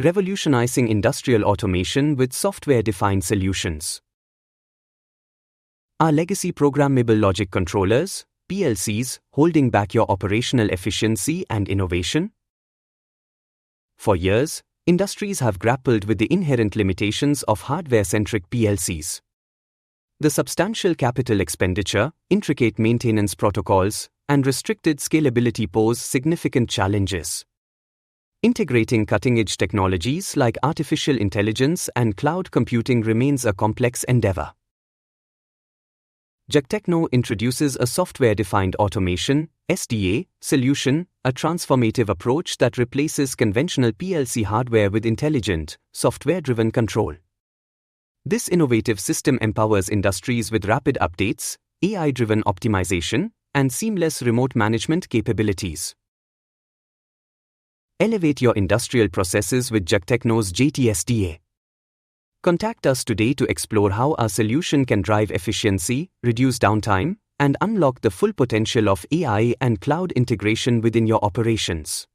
revolutionizing industrial automation with software-defined solutions. Are legacy programmable logic controllers, PLCs, holding back your operational efficiency and innovation? For years, industries have grappled with the inherent limitations of hardware-centric PLCs. The substantial capital expenditure, intricate maintenance protocols, and restricted scalability pose significant challenges. Integrating cutting-edge technologies like artificial intelligence and cloud computing remains a complex endeavor. JagTechno introduces a software-defined automation (SDA) solution, a transformative approach that replaces conventional PLC hardware with intelligent, software-driven control. This innovative system empowers industries with rapid updates, AI-driven optimization, and seamless remote management capabilities. Elevate your industrial processes with JagTechno's Jt-Sda. Contact us today to explore how our solution can drive efficiency, reduce downtime, and unlock the full potential of AI and cloud integration within your operations.